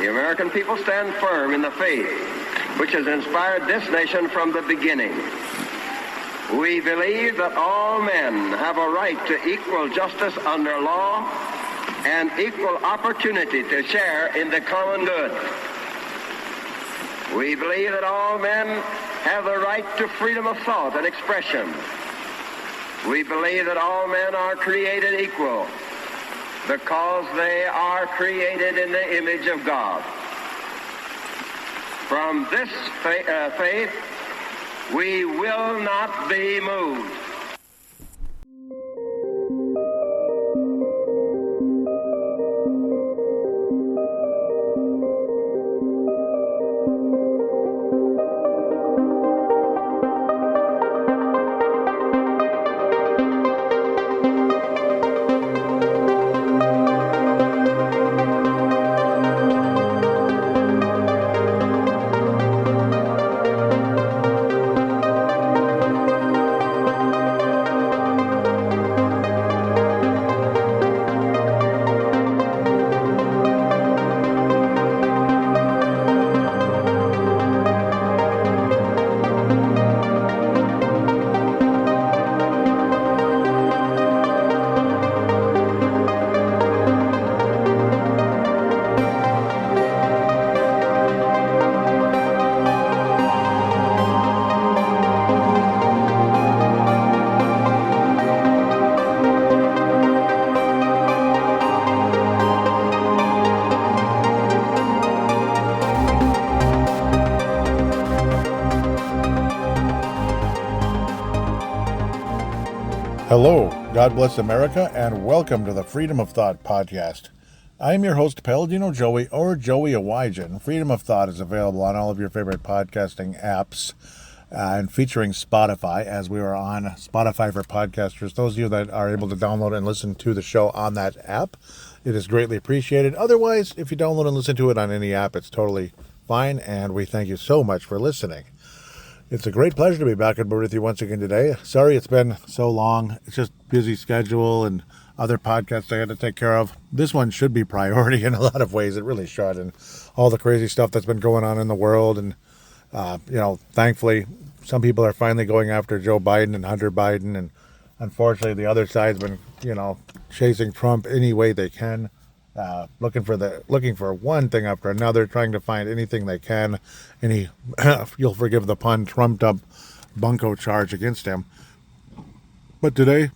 the American people stand firm in the faith which has inspired this nation from the beginning. We believe that all men have a right to equal justice under law and equal opportunity to share in the common good. We believe that all men have the right to freedom of thought and expression. We believe that all men are created equal because they are created in the image of God. From this faith, we will not be moved. Hello, God bless America, and welcome to the Freedom of Thought podcast. I'm your host, Paladino Joey, or Joey Awajan. Freedom of Thought is available on all of your favorite podcasting apps and featuring Spotify, as we are on Spotify for podcasters. Those of you that are able to download and listen to the show on that app, it is greatly appreciated. Otherwise, if you download and listen to it on any app, it's totally fine, and we thank you so much for listening. It's a great pleasure to be back on board with you once again today. Sorry it's been so long. It's just busy schedule and other podcasts I had to take care of. This one should be priority in a lot of ways. It really should. And all the crazy stuff that's been going on in the world. And, thankfully, some people are finally going after Joe Biden and Hunter Biden. And unfortunately, the other side's been, chasing Trump any way they can. Looking for one thing after another, trying to find anything they can, any, you'll forgive the pun, trumped up bunco charge against him. But today,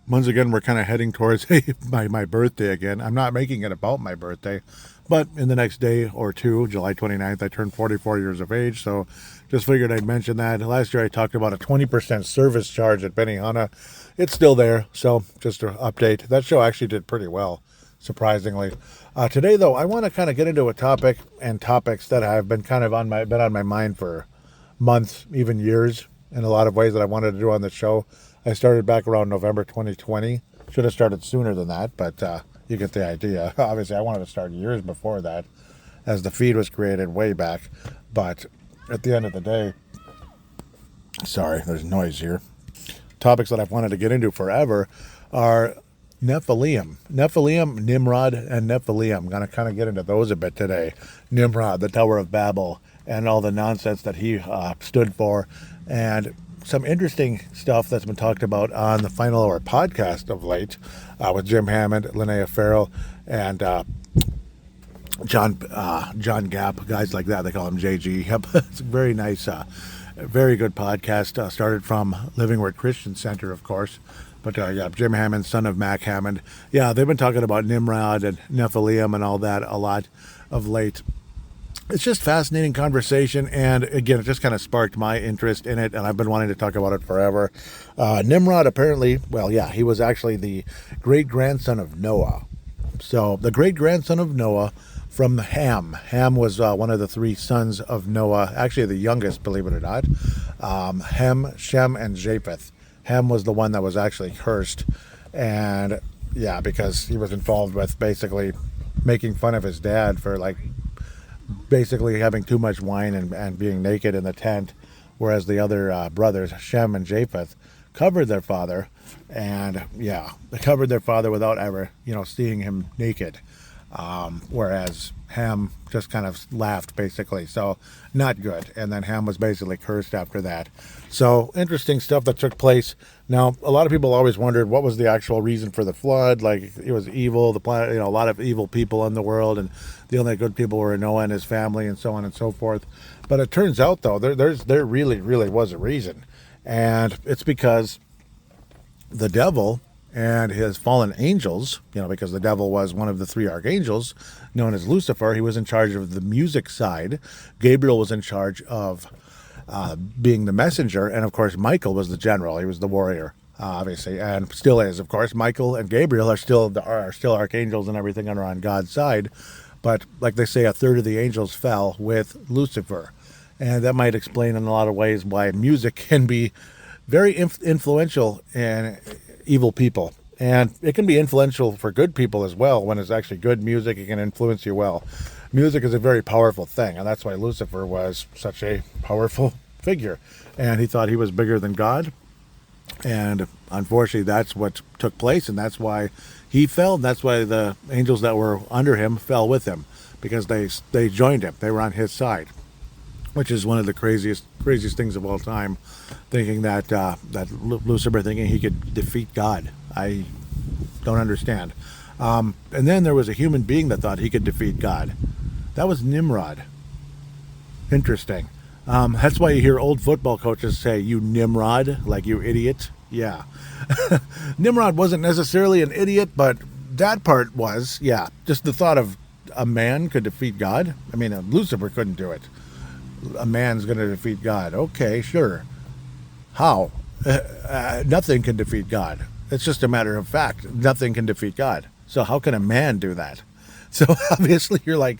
once again, we're kind of heading towards my birthday again. I'm not making it about my birthday, but in the next day or two, July 29th, I turned 44 years of age, so just figured I'd mention that. Last year I talked about a 20% service charge at Benihana. It's still there, so just to update. That show actually did pretty well, surprisingly. Today, though, I want to kind of get into a topic and topics that have been kind of been on my mind for months, even years, in a lot of ways that I wanted to do on the show. I started back around November 2020. Should have started sooner than that, but you get the idea. Obviously, I wanted to start years before that, as the feed was created way back. But at the end of the day, sorry, there's noise here. Topics that I've wanted to get into forever are Nephilim, Nimrod, and Nephilim. I'm going to kind of get into those a bit today. Nimrod, the Tower of Babel, and all the nonsense that he stood for, and some interesting stuff that's been talked about on the Final Hour podcast of late with Jim Hammond, Linnea Farrell, and John Gapp, guys like that. They call him JG. Yep, it's a very nice, very good podcast. Started from Living Word Christian Center, of course. But Jim Hammond, son of Mac Hammond. Yeah, they've been talking about Nimrod and Nephilim and all that a lot of late. It's just fascinating conversation, and again, it just kind of sparked my interest in it, and I've been wanting to talk about it forever. Nimrod, apparently, he was actually the great-grandson of Noah. So, the great-grandson of Noah from Ham. Ham was one of the three sons of Noah, actually the youngest, believe it or not. Ham, Shem, and Japheth. Ham was the one that was actually cursed, and because he was involved with basically making fun of his dad for basically having too much wine and being naked in the tent, whereas the other brothers, Shem and Japheth, covered their father, and they covered their father without ever, seeing him naked. whereas Ham just kind of laughed, basically. So not good. And then Ham was basically cursed after that. So interesting stuff that took place. Now, a lot of people always wondered what was the actual reason for the flood. Like, it was evil, the planet, a lot of evil people in the world, and the only good people were Noah and his family, and so on and so forth. But it turns out, though, there really was a reason. And it's because the devil and his fallen angels, because the devil was one of the three archangels known as Lucifer. He was in charge of the music side. Gabriel was in charge of being the messenger. And, of course, Michael was the general. He was the warrior, obviously, and still is, of course. Michael and Gabriel are still archangels and everything, and are on God's side. But, like they say, a third of the angels fell with Lucifer. And that might explain in a lot of ways why music can be very influential in evil people. And it can be influential for good people as well. When it's actually good music, it can influence you well. Music is a very powerful thing, and that's why Lucifer was such a powerful figure. And he thought he was bigger than God. And unfortunately, that's what took place, and that's why he fell. And that's why the angels that were under him fell with him, because they joined him. They were on his side, which is one of the craziest things of all time, thinking that Lucifer thinking he could defeat God. I don't understand. And then there was a human being that thought he could defeat God. That was Nimrod. Interesting. That's why you hear old football coaches say, "You Nimrod," like you idiot. Yeah. Nimrod wasn't necessarily an idiot, but that part was, yeah. Just the thought of a man could defeat God. I mean, Lucifer couldn't do it. A man's going to defeat God. Okay, sure. How? Nothing can defeat God. It's just a matter of fact. Nothing can defeat God. So how can a man do that? So obviously you're like,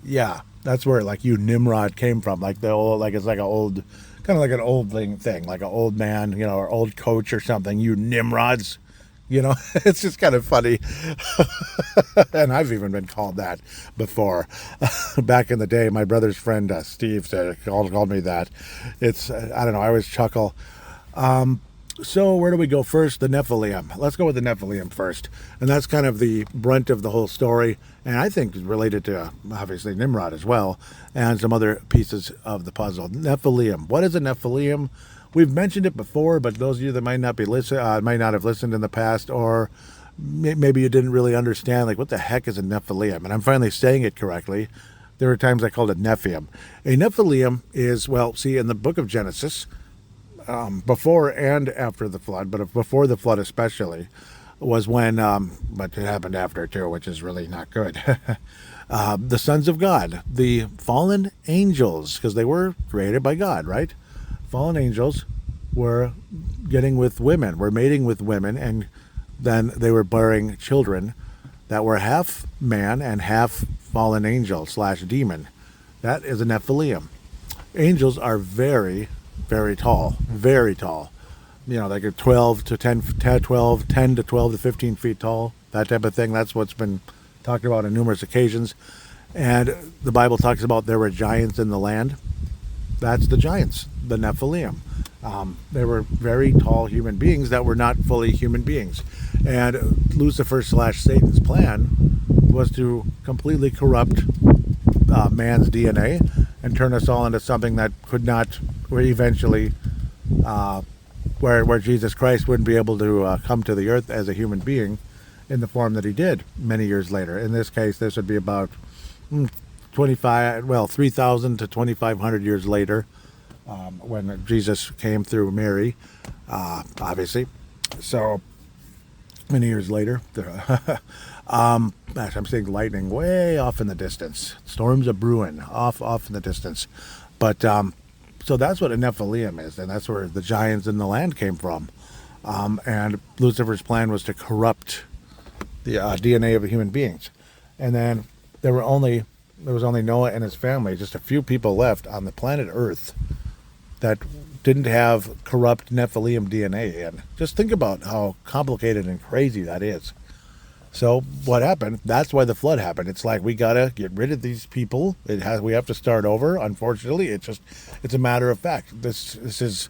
yeah, that's where like you Nimrod came from. Like the old, like it's like an old, kind of like an old thing, like an old man, or old coach or something. You Nimrods. It's just kind of funny. And I've even been called that before. Back in the day, my brother's friend, Steve, called me that. It's, I don't know, I always chuckle. So where do we go first? The Nephilim. Let's go with the Nephilim first. And that's kind of the brunt of the whole story. And I think it's related to, obviously, Nimrod as well, and some other pieces of the puzzle. Nephilim. What is a Nephilim? We've mentioned it before, but those of you that might not have listened in the past, or maybe you didn't really understand, like, what the heck is a Nephilim? And I'm finally saying it correctly. There were times I called it Nephilim. A Nephilim is, well, see, in the book of Genesis, before and after the flood, but before the flood especially, was when, but it happened after too, which is really not good. The sons of God, the fallen angels, because they were created by God, right? Fallen angels were getting with women, were mating with women, and then they were bearing children that were half man and half fallen angel / demon. That is a Nephilim. Angels are very, very tall, very tall. Like 12 to 15 feet tall, that type of thing. That's what's been talked about on numerous occasions. And the Bible talks about there were giants in the land. That's the giants, the Nephilim. They were very tall human beings that were not fully human beings. And Lucifer / Satan's plan was to completely corrupt man's DNA and turn us all into something that could not, where eventually, where Jesus Christ wouldn't be able to come to the earth as a human being in the form that he did many years later. In this case, this would be about 3,000 to 2,500 years later, when Jesus came through Mary, obviously. So many years later. I'm seeing lightning way off in the distance. Storms are brewing off in the distance. But so that's what a Nephilim is, and that's where the giants in the land came from. And Lucifer's plan was to corrupt the DNA of the human beings. And then there was only Noah and his family, just a few people left on the planet Earth that didn't have corrupt Nephilim DNA in. Just think about how complicated and crazy that is. So what happened? That's why the flood happened. It's like, we gotta get rid of these people. We have to start over. Unfortunately, it's a matter of fact. This is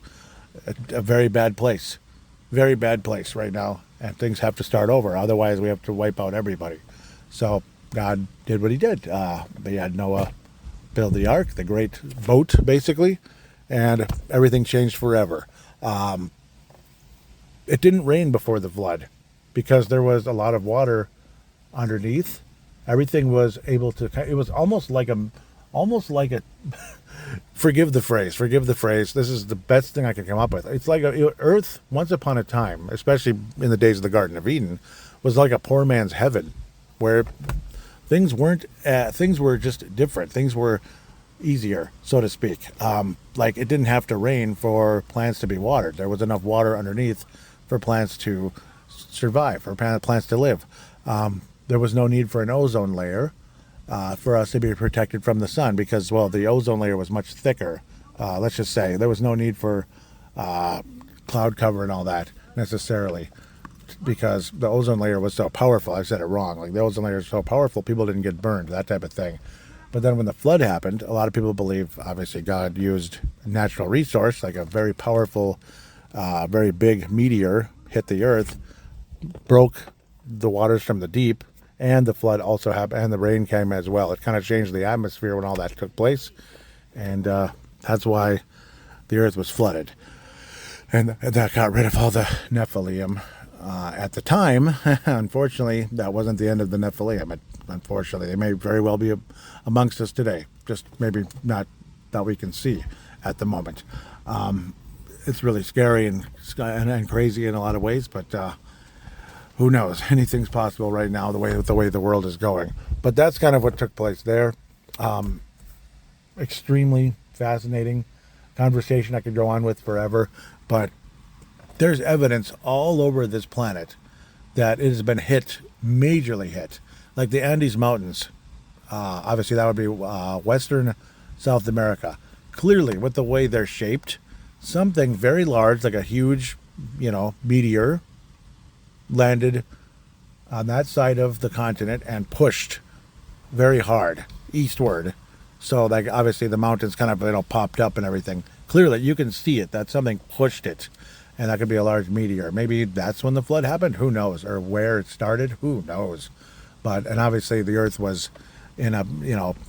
a very bad place right now, and things have to start over. Otherwise, we have to wipe out everybody. So God did what he did. They had Noah build the ark, the great boat, basically, and everything changed forever. It didn't rain before the flood because there was a lot of water underneath. Everything was able to. It was almost like a. Forgive the phrase. This is the best thing I could come up with. It's like Earth, once upon a time, especially in the days of the Garden of Eden, was like a poor man's heaven, where things weren't. Things were just different. Things were easier, so to speak. Like it didn't have to rain for plants to be watered. There was enough water underneath for plants to survive, for plants to live. There was no need for an ozone layer for us to be protected from the sun because, well, the ozone layer was much thicker. Let's just say there was no need for cloud cover and all that necessarily because the ozone layer was so powerful. I said it wrong. Like the ozone layer is so powerful, people didn't get burned, that type of thing. But then when the flood happened, a lot of people believe, obviously, God used a natural resource, like a very powerful, very big meteor hit the earth, broke the waters from the deep, and the flood also happened, and the rain came as well. It kind of changed the atmosphere when all that took place, and that's why the earth was flooded. And that got rid of all the Nephilim. At the time, unfortunately, that wasn't the end of the Nephilim. Unfortunately, they may very well be amongst us today, just maybe not that we can see at the moment. It's really scary and crazy in a lot of ways, but who knows? Anything's possible right now, the way the world is going. But that's kind of what took place there. Extremely fascinating conversation I could go on with forever, but there's evidence all over this planet that it has been hit, majorly hit. Like the Andes Mountains, obviously that would be Western South America. Clearly, with the way they're shaped, something very large, like a huge, meteor, landed on that side of the continent and pushed very hard eastward. So, like, obviously the mountains kind of, popped up and everything. Clearly, you can see it, that something pushed it. And that could be a large meteor. Maybe that's when the flood happened. Who knows? Or where it started. Who knows? And obviously the earth was in a,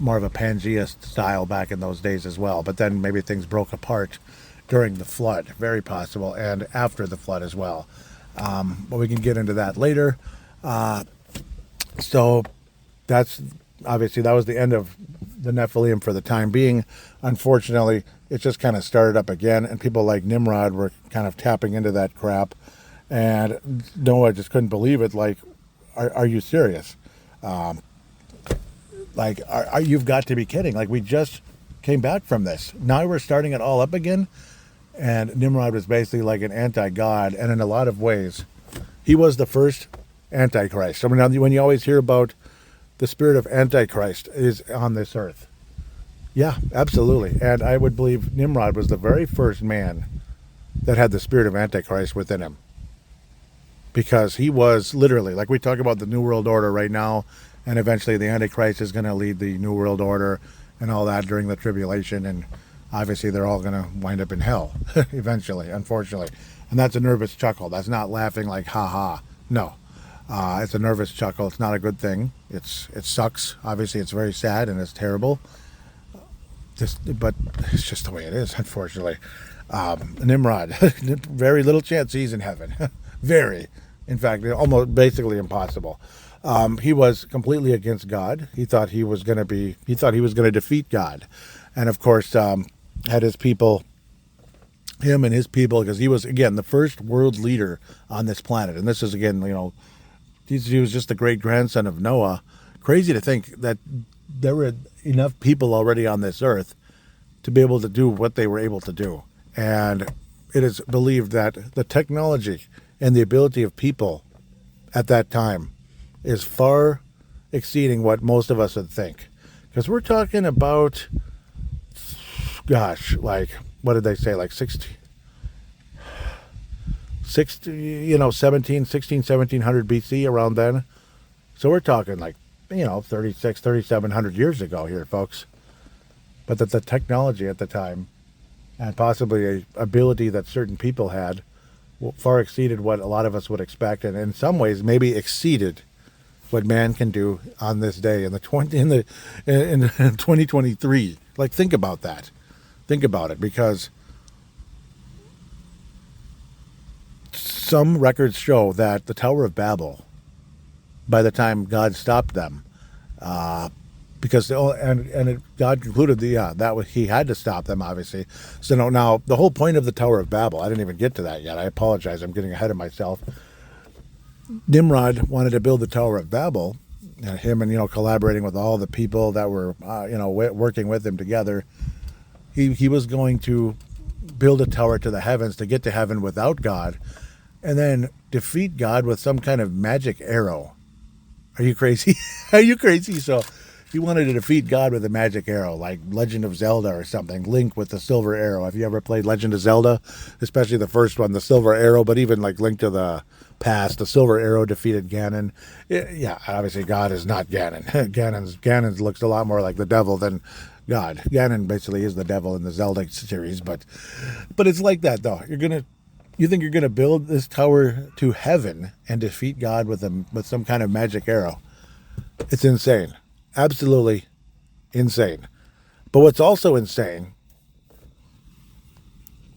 more of a Pangea style back in those days as well. But then maybe things broke apart during the flood. Very possible. And after the flood as well. But we can get into that later. So that's obviously that was the end of the Nephilim for the time being. Unfortunately, it just kind of started up again, and people like Nimrod were kind of tapping into that crap, and Noah just couldn't believe it. Like, are you serious? You've got to be kidding. Like, we just came back from this. Now we're starting it all up again, and Nimrod was basically like an anti-God, and in a lot of ways, he was the first Antichrist. I mean, when you always hear about the spirit of Antichrist is on this earth. Yeah, absolutely. And I would believe Nimrod was the very first man that had the spirit of Antichrist within him. Because he was literally, like we talk about the New World Order right now, and eventually the Antichrist is going to lead the New World Order and all that during the tribulation, and obviously they're all going to wind up in hell eventually, unfortunately. And that's a nervous chuckle. That's not laughing like, ha-ha. No. It's a nervous chuckle. It's not a good thing. It sucks. Obviously, it's very sad and it's terrible. But it's just the way it is, unfortunately. Nimrod, very little chance he's in heaven. Very. In fact, almost basically impossible. He was completely against God. He thought he was going to defeat God. And of course, had his people, him and his people, because he was, again, the first world leader on this planet. And this is, again, he was just the great-grandson of Noah. Crazy to think that there were enough people already on this earth to be able to do what they were able to do. And it is believed that the technology and the ability of people at that time is far exceeding what most of us would think. Because we're talking about, gosh, like, what did they say, like 1700 BC, around then. So we're talking like, 3,700 years ago here, folks. But that the technology at the time, and possibly a ability that certain people had, far exceeded what a lot of us would expect, and in some ways maybe exceeded what man can do on this day in 2023. Like, think about that. Think about it, because some records show that the Tower of Babel, by the time God stopped them, because God concluded that he had to stop them, obviously. So now the whole point of the Tower of Babel, I didn't even get to that yet. I apologize. I'm getting ahead of myself. Nimrod wanted to build the Tower of Babel, and him and collaborating with all the people that were working with him together. He was going to build a tower to the heavens to get to heaven without God, and then defeat God with some kind of magic arrow. Are you crazy? Are you crazy? So he wanted to defeat God with a magic arrow, like Legend of Zelda or something. Link with the silver arrow. Have you ever played Legend of Zelda? Especially the first one, the silver arrow, but even like Link to the Past, the silver arrow defeated Ganon. Yeah, obviously God is not Ganon. Ganon looks a lot more like the devil than God. Ganon basically is the devil in the Zelda series, but it's like that though. You think you're gonna build this tower to heaven and defeat God with some kind of magic arrow? It's insane. Absolutely insane. But what's also insane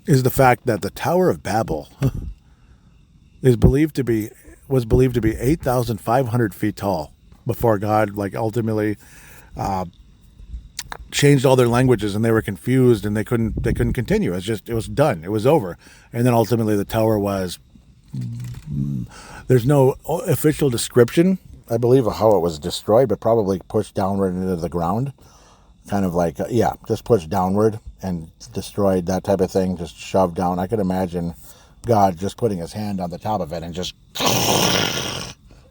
is the fact that the Tower of Babel was believed to be 8,500 feet tall before God ultimately changed all their languages, and they were confused and they couldn't continue. It was done. It was over. And then ultimately the tower was, there's no official description, I believe, of how it was destroyed, but probably pushed downward into the ground. Kind of like, just pushed downward and destroyed, that type of thing, just shoved down. I could imagine God just putting his hand on the top of it and just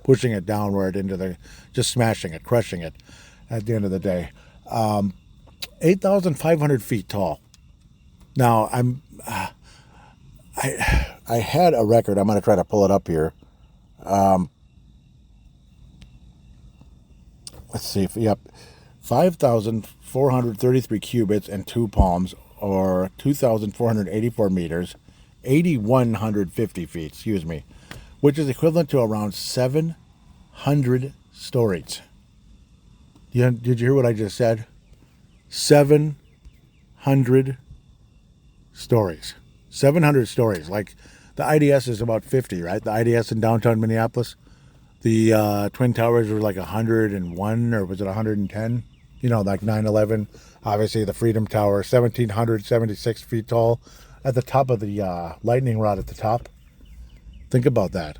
pushing it downward just smashing it, crushing it at the end of the day. 8,500 feet tall. Now, I had a record. I'm going to try to pull it up here. Let's see. 5,433 cubits and 2 palms, or 2,484 meters, 8,150 feet, which is equivalent to around 700 stories. Did you hear what I just said? 700 stories. 700 stories. Like, the IDS is about 50, right? The IDS in downtown Minneapolis. The Twin Towers were like 101, or was it 110? Like 9/11. Obviously, the Freedom Tower, 1,776 feet tall, at the top of the lightning rod at the top. Think about that.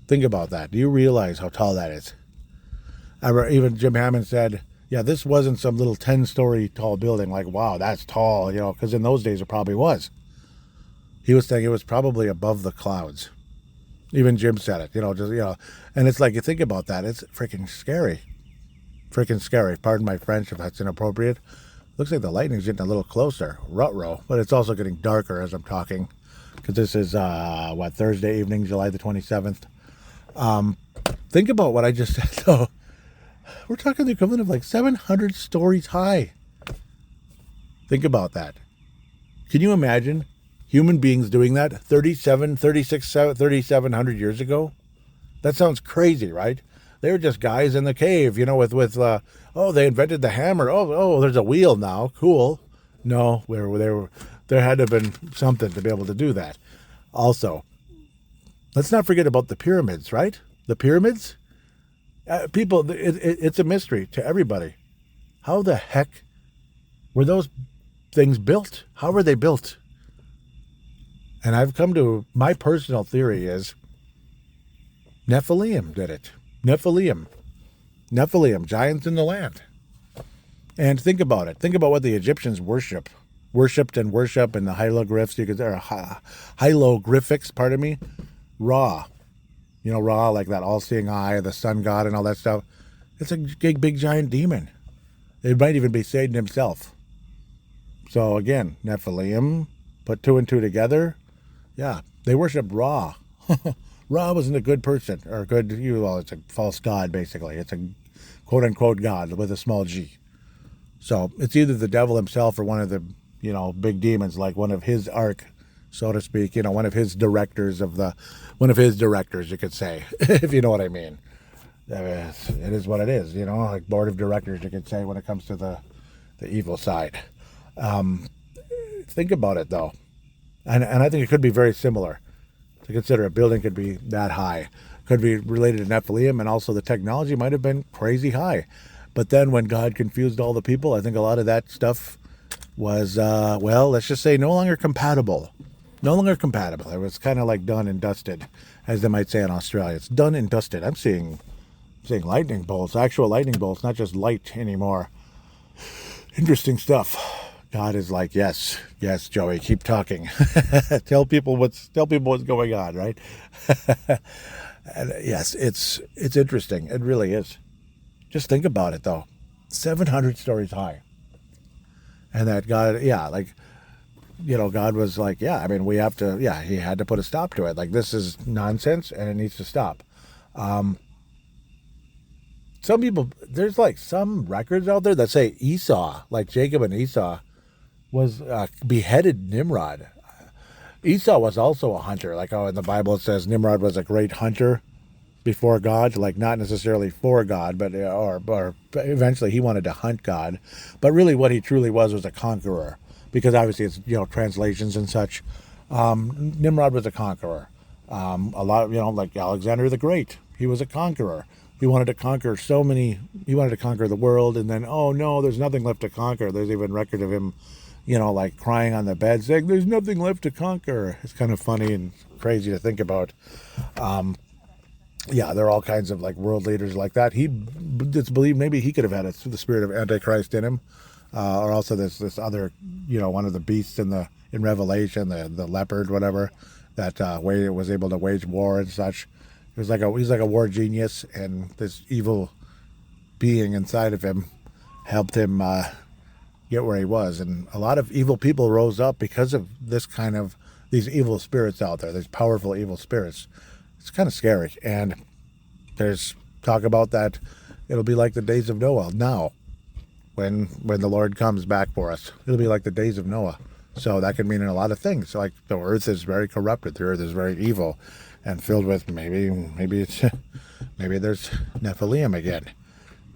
Think about that. Do you realize how tall that is? Even Jim Hammond said, this wasn't some little 10-story tall building. Like, wow, that's tall, because in those days it probably was. He was saying it was probably above the clouds. Even Jim said it, and it's like, you think about that, it's freaking scary. Freaking scary. Pardon my French if that's inappropriate. Looks like the lightning's getting a little closer. Ruh-roh. But it's also getting darker as I'm talking, because this is, Thursday evening, July the 27th. Think about what I just said, though. We're talking the equivalent of like 700 stories high. Think about that. Can you imagine human beings doing that 3,700 years ago? That sounds crazy, right? They were just guys in the cave, they invented the hammer. Oh, there's a wheel now. Cool. No, there had to have been something to be able to do that. Also, let's not forget about the pyramids, right? The pyramids? People, it's a mystery to everybody. How the heck were those things built? How were they built? And I've come to, my personal theory is Nephilim did it. Nephilim, giants in the land. And think about it. Think about what the Egyptians worshipped and worship, and the hieroglyphs, hieroglyphics, Ra. Ra, like that all-seeing eye, the sun god and all that stuff. It's a big giant demon. It might even be Satan himself. So again, Nephilim, put 2 and 2 together. Yeah, they worship Ra. Ra wasn't a good person, or it's a false god, basically. It's a quote-unquote god with a small g. So it's either the devil himself or one of the, big demons, like one of his arc, so to speak, one of his directors, you could say, if you know what I mean. It is what it is, like board of directors, you could say, when it comes to the evil side. Think about it, though. And I think it could be very similar to consider a building could be that high. Could be related to Nephilim, and also the technology might have been crazy high. But then when God confused all the people, I think a lot of that stuff was, let's just say no longer compatible. No longer compatible. It was kind of like done and dusted, as they might say in Australia. It's done and dusted. I'm seeing lightning bolts, actual lightning bolts, not just light anymore. Interesting stuff. God is like, yes, Joey, keep talking. tell people what's going on, right? And yes, it's interesting. It really is. Just think about it, though. 700 stories high. And that God, God was like, we have to, he had to put a stop to it. Like, this is nonsense and it needs to stop. Some people, there's like some records out there that say Esau, like Jacob and Esau, was beheaded Nimrod. Esau was also a hunter. Like, in the Bible it says Nimrod was a great hunter before God, like not necessarily for God, but or eventually he wanted to hunt God. But really what he truly was a conqueror, because obviously it's, translations and such. Nimrod was a conqueror. A lot, like Alexander the Great, he was a conqueror. He wanted to conquer he wanted to conquer the world, and then, oh no, there's nothing left to conquer. There's even record of him, like crying on the bed saying, there's nothing left to conquer. It's kind of funny and crazy to think about. There are all kinds of like world leaders like that. It's believed maybe he could have had the spirit of Antichrist in him, or also this other, one of the beasts in Revelation, the leopard, whatever, that was able to wage war and such. He's like a war genius, and this evil being inside of him helped him get where he was. And a lot of evil people rose up because of these evil spirits out there, these powerful evil spirits. It's kind of scary. And there's talk about that it'll be like the days of Noah now, when the Lord comes back for us. It'll be like the days of Noah. So that could mean in a lot of things. Like the earth is very corrupted. The earth is very evil and filled with maybe there's Nephilim again.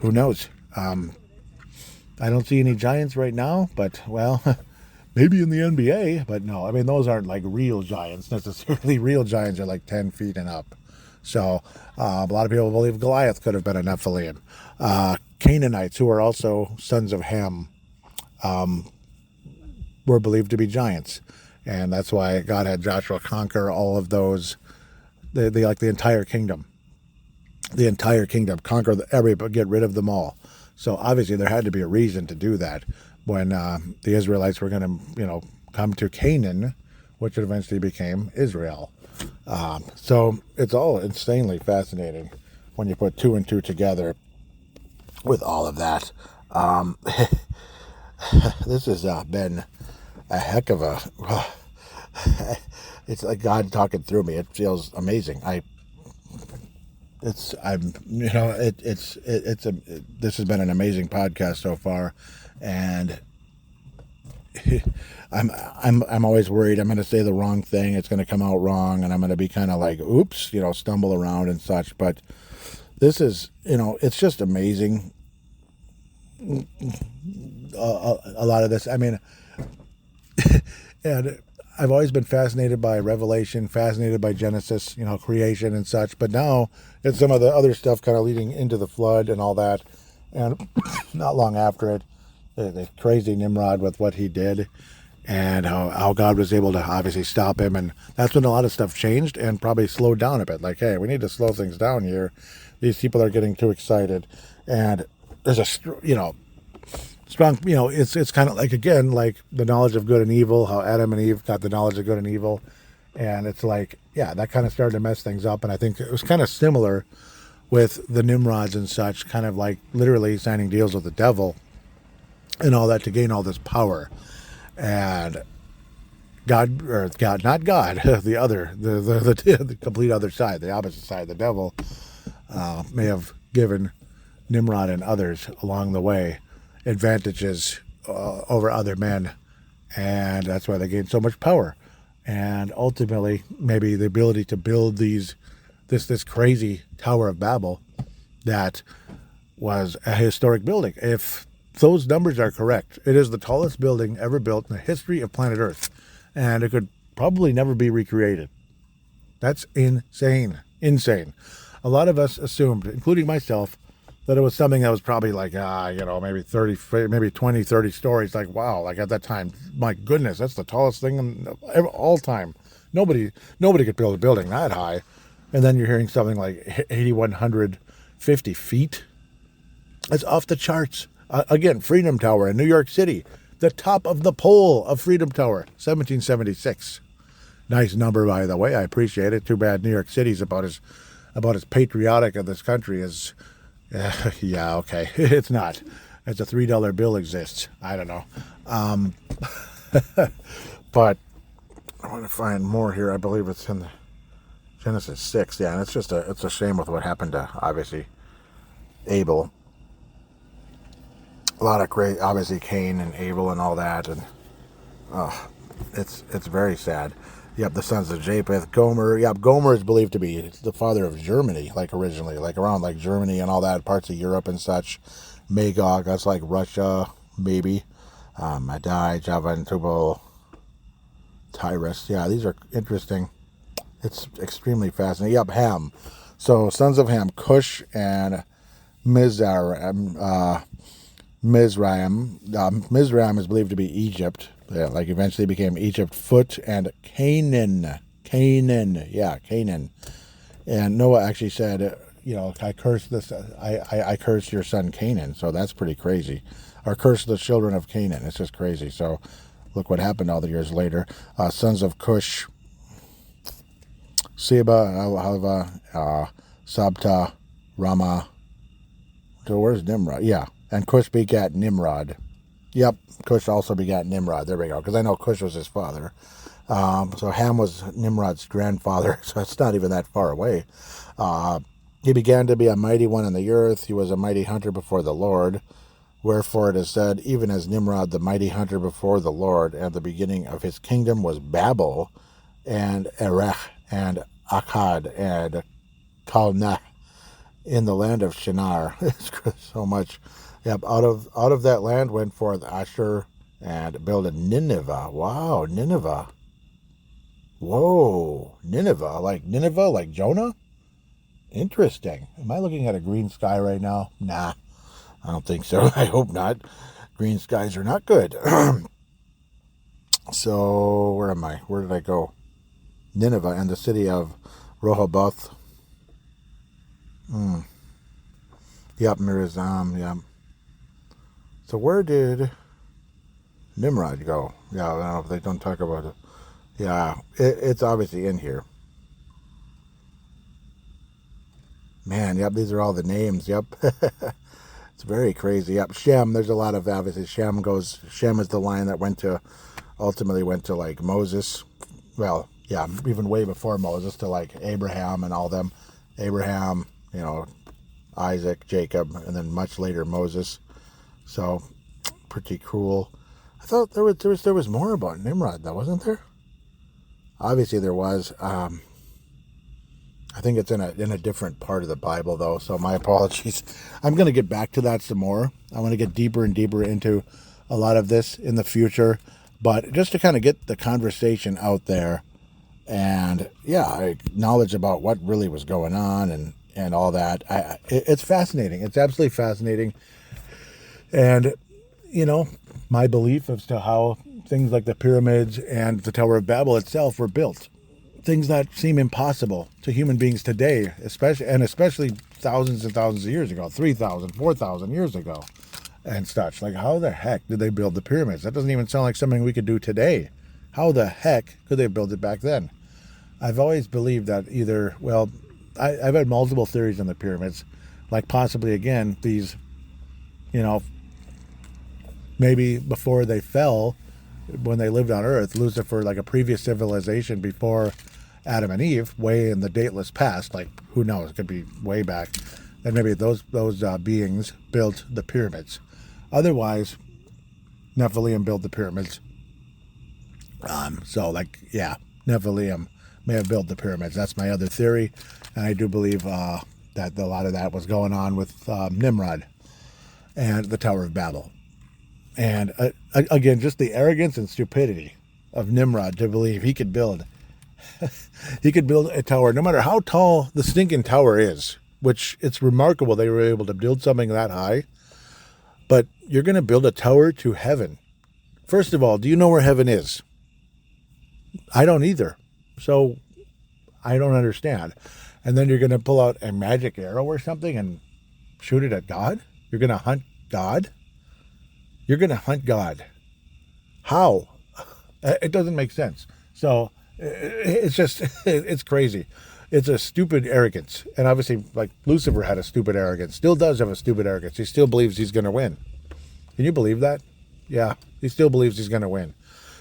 Who knows? I don't see any giants right now, but maybe in the NBA, but no. I mean, those aren't like real giants necessarily. Real giants are like 10 feet and up. So a lot of people believe Goliath could have been a Nephilim. Canaanites, who are also sons of Ham, were believed to be giants. And that's why God had Joshua conquer all of those, the entire kingdom. The entire kingdom, conquer everybody, get rid of them all. So obviously there had to be a reason to do that when the Israelites were going to, come to Canaan, which eventually became Israel. So it's all insanely fascinating when you put two and two together with all of that. This has been a heck of a... it's like God talking through me. It feels amazing. This has been an amazing podcast so far, and I'm always worried I'm going to say the wrong thing. It's going to come out wrong, and I'm going to be kind of like, oops, stumble around and such. But this is, it's just amazing. A lot of this, I mean, and I've always been fascinated by Revelation, fascinated by Genesis, creation and such. But now it's some of the other stuff kind of leading into the flood and all that. And not long after it, the crazy Nimrod with what he did, and how God was able to obviously stop him. And that's when a lot of stuff changed and probably slowed down a bit. Like, hey, we need to slow things down here. These people are getting too excited. And there's a, strong, it's kind of like, again, like the knowledge of good and evil, how Adam and Eve got the knowledge of good and evil. And it's like, that kind of started to mess things up. And I think it was kind of similar with the Nimrods and such, kind of like literally signing deals with the devil and all that to gain all this power. And not God, the complete other side, the opposite side, the devil, may have given Nimrod and others along the way advantages over other men, and that's why they gained so much power. And ultimately, maybe the ability to build this crazy Tower of Babel that was a historic building. If those numbers are correct, it is the tallest building ever built in the history of planet Earth, and it could probably never be recreated. That's insane. Insane. A lot of us assumed, including myself, that it was something that was probably like, maybe 20, 30 stories. Like, wow, like at that time, my goodness, that's the tallest thing in all time. Nobody could build a building that high. And then you're hearing something like 8,150 feet. That's off the charts. Again, Freedom Tower in New York City, the top of the pole of Freedom Tower, 1776. Nice number, by the way. I appreciate it. Too bad New York City's about as patriotic of this country as. Yeah, okay. It's not. It's a $3 bill exists. I don't know. But I want to find more here. I believe it's in Genesis 6. Yeah, and it's a shame with what happened to, obviously, Abel. A lot of great, obviously, Cain and Abel and all that. And it's very sad. Yep, the sons of Japheth, Gomer. Yep, Gomer is believed to be the father of Germany, like originally, like around like Germany and all that, parts of Europe and such. Magog, that's like Russia, maybe. Madai, Java, and Tubal, Tyrus. Yeah, these are interesting. It's extremely fascinating. Yep, Ham. So, sons of Ham, Cush and Mizraim. Mizraim is believed to be Egypt. Yeah, like eventually became Egypt, Phut, and Canaan. Yeah, Canaan. And Noah actually said, I curse this. I curse your son Canaan. So that's pretty crazy. Or curse the children of Canaan. It's just crazy. So look what happened all the years later. Sons of Cush, Seba, Halva, Sabta, Rama. So where's Nimrod? Yeah. And Cush begat Nimrod. Yep, Cush also begat Nimrod. There we go, because I know Cush was his father. So Ham was Nimrod's grandfather, so it's not even that far away. He began to be a mighty one in the earth. He was a mighty hunter before the Lord. Wherefore it is said, even as Nimrod, the mighty hunter before the Lord, and the beginning of his kingdom was Babel, and Erech, and Akkad, and Calneh, in the land of Shinar. It's so much. Yep, out of that land went forth Asher and builded Nineveh. Wow, Nineveh. Whoa, Nineveh, like Jonah? Interesting. Am I looking at a green sky right now? Nah, I don't think so. I hope not. Green skies are not good. So, where am I? Where did I go? Nineveh and the city of Rehoboth. Yep, Mirazam, yep. So where did Nimrod go? Yeah, I don't know if they don't talk about it. Yeah, it's obviously in here. Man, yep, these are all the names, yep. It's very crazy. Yep, Shem, there's a lot of, obviously, Shem is the line that ultimately went to like Moses. Well, yeah, even way before Moses to like Abraham and all them. Abraham, Isaac, Jacob, and then much later Moses. So, pretty cool. I thought there was more about Nimrod, though, wasn't there? Obviously, there was. I think it's in a different part of the Bible, though. So, my apologies. I'm going to get back to that some more. I want to get deeper and deeper into a lot of this in the future, but just to kind of get the conversation out there, and knowledge about what really was going on and all that. It's fascinating. It's absolutely fascinating. And, my belief as to how things like the pyramids and the Tower of Babel itself were built. Things that seem impossible to human beings today, especially thousands and thousands of years ago, 3,000, 4,000 years ago and such. Like, how the heck did they build the pyramids? That doesn't even sound like something we could do today. How the heck could they build it back then? I've always believed that I've had multiple theories on the pyramids, like possibly, again, these, maybe before they fell, when they lived on Earth, Lucifer, like a previous civilization before Adam and Eve, way in the dateless past, like who knows, it could be way back, and maybe those beings built the pyramids. Otherwise, Nephilim built the pyramids. Nephilim may have built the pyramids. That's my other theory, and I do believe that that a lot of that was going on with Nimrod and the Tower of Babel. And again, just the arrogance and stupidity of Nimrod to believe he could build a tower, no matter how tall the stinking tower is, which it's remarkable they were able to build something that high. But you're going to build a tower to heaven. First of all, do you know where heaven is? I don't either. So I don't understand. And then you're going to pull out a magic arrow or something and shoot it at God? You're going to hunt God? You're going to hunt God. How? It doesn't make sense. So it's just, it's crazy. It's a stupid arrogance. And obviously, like Lucifer had a stupid arrogance, still does have a stupid arrogance. He still believes he's going to win. Can you believe that? Yeah, he still believes he's going to win.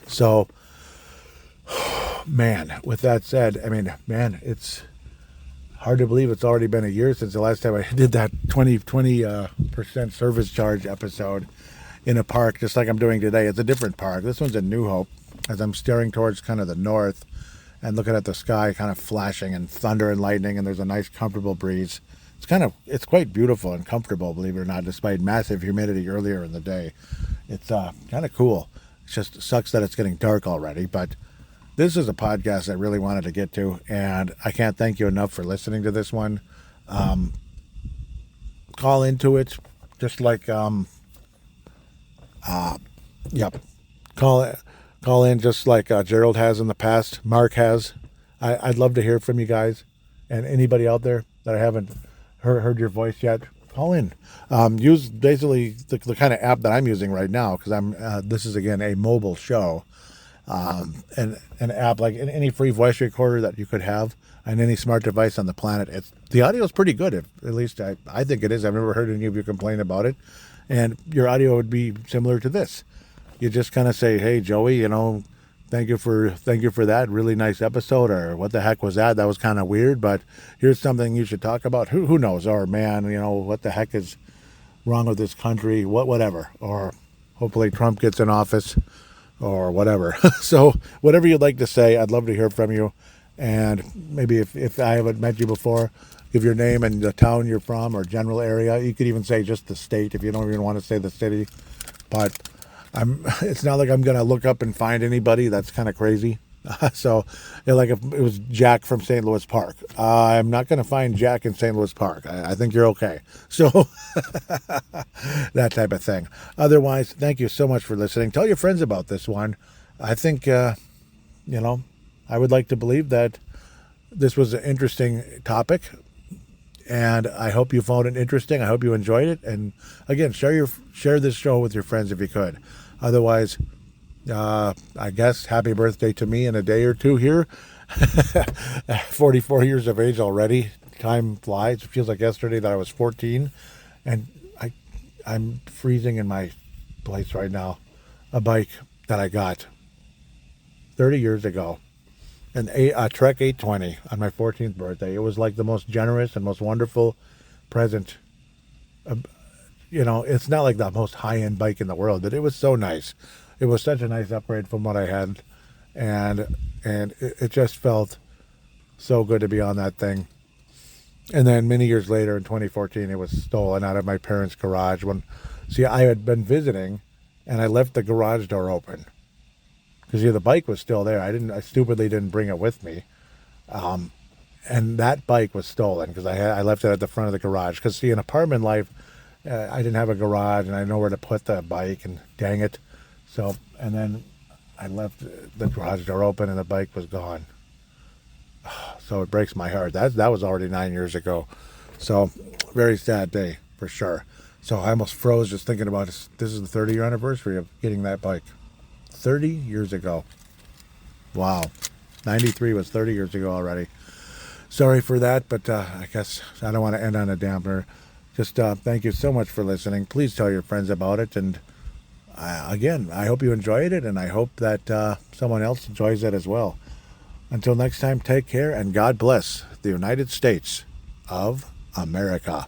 So, man, with that said, I mean, man, it's hard to believe it's already been a year since the last time I did that 20% service charge episode in a park, just like I'm doing today. It's a different park. This one's in New Hope, as I'm staring towards kind of the north and looking at the sky kind of flashing and thunder and lightning, and there's a nice comfortable breeze. It's quite beautiful and comfortable, believe it or not, despite massive humidity earlier in the day. It's kind of cool. It just sucks that it's getting dark already, but this is a podcast I really wanted to get to, and I can't thank you enough for listening to this one. Call into it, just like, Call in just like Gerald has in the past, Mark has. I'd love to hear from you guys, and anybody out there that I haven't heard your voice yet, call in. Use basically the kind of app that I'm using right now, because this is again a mobile show, and an app like any free voice recorder that you could have on any smart device on the planet. The audio is pretty good, at least I think it is. I've never heard any of you complain about it, and your audio would be similar to this. You just kind of say, "Hey, Joey, thank you for that really nice episode," or "What the heck was that? That was kind of weird, but here's something you should talk about." Who knows? Or, "Man, what the heck is wrong with this country?" Whatever. Or hopefully Trump gets in office, or whatever. So whatever you'd like to say, I'd love to hear from you. And maybe if I haven't met you before, give your name and the town you're from or general area. You could even say just the state if you don't even want to say the city. But it's not like I'm going to look up and find anybody. That's kind of crazy. So, like if it was Jack from St. Louis Park, I'm not going to find Jack in St. Louis Park. I think you're okay. So, that type of thing. Otherwise, thank you so much for listening. Tell your friends about this one. I think, I would like to believe that this was an interesting topic, and I hope you found it interesting. I hope you enjoyed it. And again, share this show with your friends if you could. Otherwise, I guess happy birthday to me in a day or two here. 44 years of age already. Time flies. It feels like yesterday that I was 14, and I'm freezing in my place right now. A bike that I got 30 years ago, a Trek 820 on my 14th birthday. It was like the most generous and most wonderful present. It's not like the most high-end bike in the world, but it was so nice. It was such a nice upgrade from what I had, and it just felt so good to be on that thing. And then many years later, in 2014, it was stolen out of my parents' garage. I had been visiting, and I left the garage door open because the bike was still there. I stupidly didn't bring it with me, and that bike was stolen because I left it at the front of the garage. Because in apartment life, I didn't have a garage, and I know where to put the bike, and dang it. So, and then I left the garage door open, and the bike was gone. So it breaks my heart. That was already 9 years ago. So, very sad day, for sure. So I almost froze just thinking about this. This is the 30-year anniversary of getting that bike. 30 years ago. Wow. 93 was 30 years ago already. Sorry for that, but I guess I don't want to end on a damper. Just thank you so much for listening. Please tell your friends about it. And again, I hope you enjoyed it, and I hope that someone else enjoys it as well. Until next time, take care, and God bless the United States of America.